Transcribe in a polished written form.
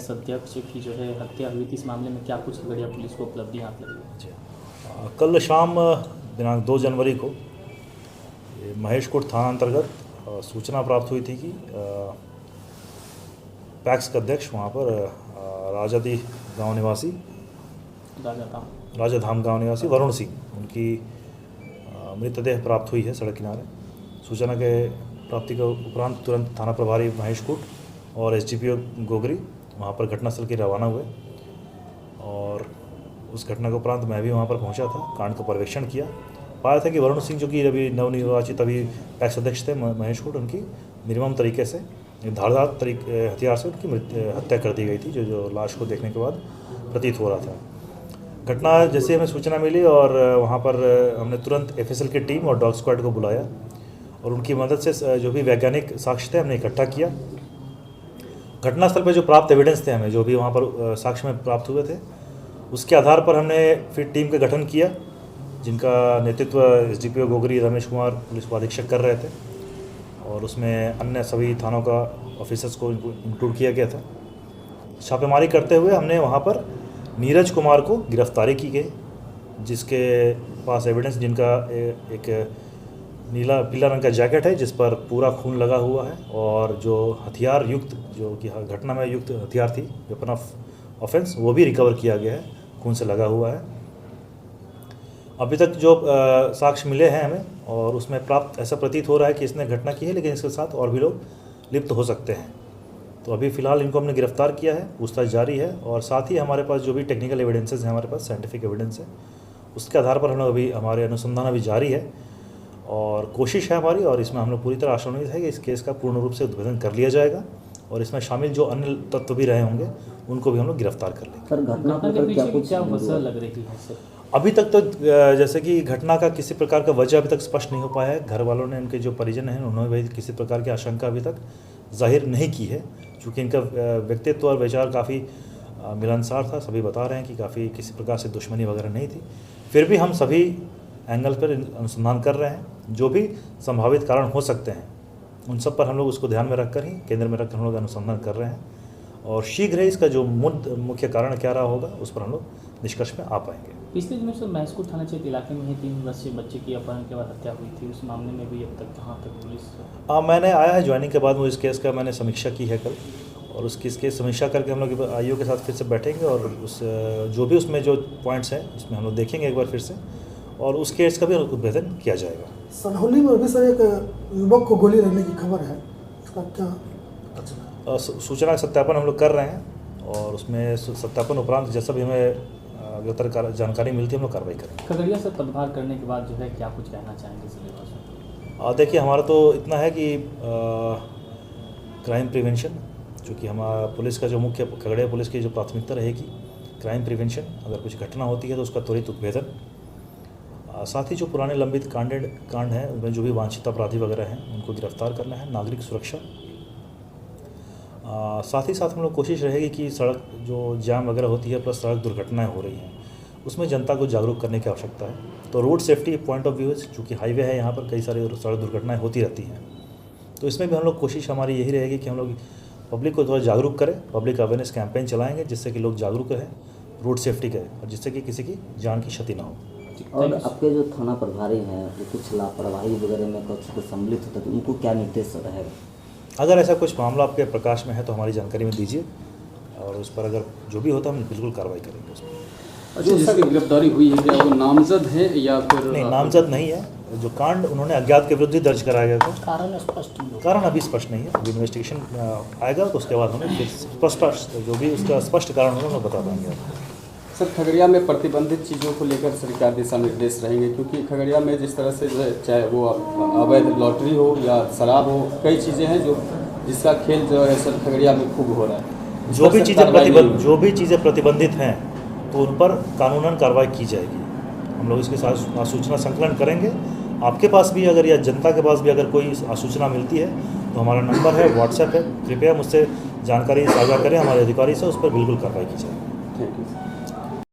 PACS अध्यक्ष की जो है हत्या हुई थी, इस मामले में क्या कुछ खगड़िया पुलिस को उपलब्धि हाथ लगी है? जी कल शाम दिनांक 2 जनवरी को ये महेशकोट थाना अंतर्गत सूचना प्राप्त हुई थी कि पैक्स का अध्यक्ष वहाँ पर राजादी गांव निवासी राजाधाम गांव निवासी वरुण सिंह उनकी मृतदेह प्राप्त हुई है सड़क किनारे। सूचना के प्राप्ति के उपरांत तुरंत थाना प्रभारी महेशकोट और एसडीपीओ गोगरी वहाँ पर घटनास्थल के रवाना हुए और उस घटना के उपरांत मैं भी वहाँ पर पहुँचा था, कांड का पर्यवेक्षण किया। पाया था कि वरुण सिंह जो कि अभी नवनिर्वाचित अभी पैक्स अध्यक्ष थे महेशकोट, उनकी निर्मम तरीके से धारदार हथियार से उनकी हत्या कर दी गई थी, जो लाश को देखने के बाद प्रतीत हो रहा था। घटना जैसे हमें सूचना मिली और वहाँ पर हमने तुरंत एफएसएल की टीम और डॉग स्क्वाड को बुलाया और उनकी मदद से जो भी वैज्ञानिक साक्ष्य थे हमने इकट्ठा किया। घटनास्थल पर जो प्राप्त एविडेंस थे हमें, जो भी वहाँ पर साक्ष्य में प्राप्त हुए थे, उसके आधार पर हमने फिर टीम का गठन किया, जिनका नेतृत्व एसडीपीओ गोगरी रमेश कुमार पुलिस उपाधीक्षक कर रहे थे और उसमें अन्य सभी थानों का ऑफिसर्स को इंक्लूड किया गया था। छापेमारी करते हुए हमने वहाँ पर नीरज कुमार को गिरफ्तारी की गई, जिसके पास एविडेंस, जिनका एक पीला रंग का जैकेट है जिस पर पूरा खून लगा हुआ है और जो हथियार युक्त, जो कि घटना में युक्त हथियार थी, वेपन ऑफ ऑफेंस, वो भी रिकवर किया गया है, खून से लगा हुआ है। अभी तक जो साक्ष्य मिले हैं हमें और उसमें प्राप्त ऐसा प्रतीत हो रहा है कि इसने घटना की है, लेकिन इसके साथ और भी लोग लिप्त हो सकते हैं। तो अभी फ़िलहाल इनको हमने गिरफ्तार किया है, पूछताछ जारी है और साथ ही हमारे पास जो भी टेक्निकल एविडेंसेस हैं, हमारे पास साइंटिफिक एविडेंस है, उसके आधार पर हम लोग अभी हमारे अनुसंधान अभी जारी है और कोशिश है हमारी, और इसमें हम लोग पूरी तरह आशान्वित है कि इस केस का पूर्ण रूप से उद्भेदन कर लिया जाएगा और इसमें शामिल जो अन्य तत्व भी रहे होंगे उनको भी हम लोग गिरफ्तार कर लेंगे। सर, घटना के पीछे क्या वजह लग रही है सर? अभी तक तो जैसे कि घटना का किसी प्रकार का वजह अभी तक स्पष्ट नहीं हो पाया है। घर वालों ने, उनके जो परिजन हैं, उन्होंने भी किसी प्रकार की आशंका अभी तक जाहिर नहीं की है, चूँकि इनका व्यक्तित्व और विचार काफ़ी मिलनसार था। सभी बता रहे हैं कि काफ़ी किसी प्रकार से दुश्मनी वगैरह नहीं थी। फिर भी हम सभी एंगल पर अनुसंधान कर रहे हैं, जो भी संभावित कारण हो सकते हैं उन सब पर हम लोग उसको ध्यान में रखकर ही, केंद्र में रखकर हम लोग अनुसंधान कर रहे हैं और शीघ्र ही इसका जो मुख्य कारण क्या रहा होगा उस पर हम लोग निष्कर्ष में आ पाएंगे। पिछले दिनों से महेशकोट थाना क्षेत्र इलाके में ही 3 वर्षीय बच्चे की अपहरण के बाद हत्या हुई थी, उस मामले में भी अब तक कहाँ तक पुलिस? मैंने आया है ज्वाइनिंग के बाद, वो इस केस का मैंने समीक्षा की है कल, और उसकी इसकी समीक्षा करके हम लोग आईओ के साथ फिर से बैठेंगे और उस जो भी उसमें जो पॉइंट्स हैं उसमें हम लोग देखेंगे एक बार फिर से, और उस केस का भी उद्भेदन किया जाएगा। सनहौली में अभी सर एक युवक को गोली लगने की खबर है, इसका क्या? सूचना का सत्यापन हम लोग कर रहे हैं और उसमें सत्यापन उपरांत जैसा भी हमें अग्रतर जानकारी मिलती है हम लोग कार्रवाई करेंगे। खगड़िया से पदभार करने के बाद जो है क्या कुछ कहना चाहेंगे जिले? देखिए, हमारा तो इतना है कि क्राइम प्रिवेंशन, चूँकि हमारा पुलिस का जो मुख्य, खगड़िया पुलिस की जो प्राथमिकता रहेगी क्राइम प्रिवेंशन। अगर कुछ घटना होती है तो उसका त्वरित उद्भेदन, साथ ही जो पुराने लंबित कांड हैं उनमें जो भी वांछित अपराधी वगैरह हैं उनको गिरफ्तार करना है, नागरिक सुरक्षा। साथ ही साथ हम लोग कोशिश रहेगी कि सड़क जो जाम वगैरह होती है प्लस सड़क दुर्घटनाएं हो रही हैं उसमें जनता को जागरूक करने की आवश्यकता है। तो road safety point of view है, चूँकि हाईवे है यहाँ पर कई सारी सड़क दुर्घटनाएं होती रहती हैं, तो इसमें भी हम लोग कोशिश हमारी यही रहेगी कि हम लोग पब्लिक को थोड़ा जागरूक करें, पब्लिक अवेयरनेस कैंपेन चलाएँगे जिससे कि लोग जागरूक रहें, रोड सेफ्टी करें और जिससे कि किसी की जान की क्षति ना हो। और आपके जो थाना प्रभारी हैं वो कुछ लापरवाही वगैरह में कुछ सम्मिलित होता है तो उनको क्या निर्देश रहेगा? अगर ऐसा कुछ मामला आपके प्रकाश में है तो हमारी जानकारी में दीजिए और उस पर अगर जो भी होता है हम बिल्कुल कार्रवाई करेंगे उस पर। अच्छा, जिसकी गिरफ्तारी हुई है क्या वो नामजद है या फिर? नहीं, नामजद नहीं है। जो कांड उन्होंने अज्ञात के विरुद्ध ही दर्ज कराया गया था, कारण अभी स्पष्ट नहीं है। अभी इन्वेस्टिगेशन आएगा तो उसके बाद हमें फिर स्पष्ट जो भी उसका स्पष्ट कारण होगा मैं बता देंगे। सर, खगड़िया में प्रतिबंधित चीज़ों को लेकर सरकार दिशा निर्देश रहेंगे, क्योंकि खगड़िया में जिस तरह से जो है, चाहे वो अवैध लॉटरी हो या शराब हो, कई चीज़ें हैं जिसका खेल जो है सर खगड़िया में खूब हो रहा है। जो भी चीज़ें प्रतिबंधित हैं तो उन पर कानूनन कार्रवाई की जाएगी। हम लोग इसके साथ आसूचना संकलन करेंगे। आपके पास भी अगर या जनता के पास भी अगर कोई आसूचना मिलती है तो हमारा नंबर है, व्हाट्सएप है, कृपया मुझसे जानकारी साझा करें हमारे अधिकारी से, उस पर बिल्कुल कार्रवाई की जाएगी। Thank you.